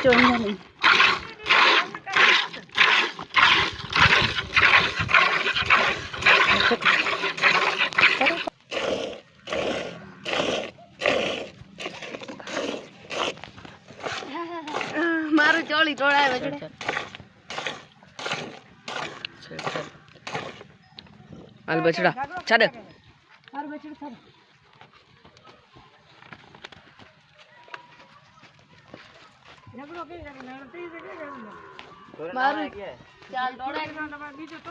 ચોંગા નહીં મારું ચોળી ટોળાય વજડે હાલ બછડા છાડ મારું બછડું છાડ મારું ચાલ ટોળાય બીજું તો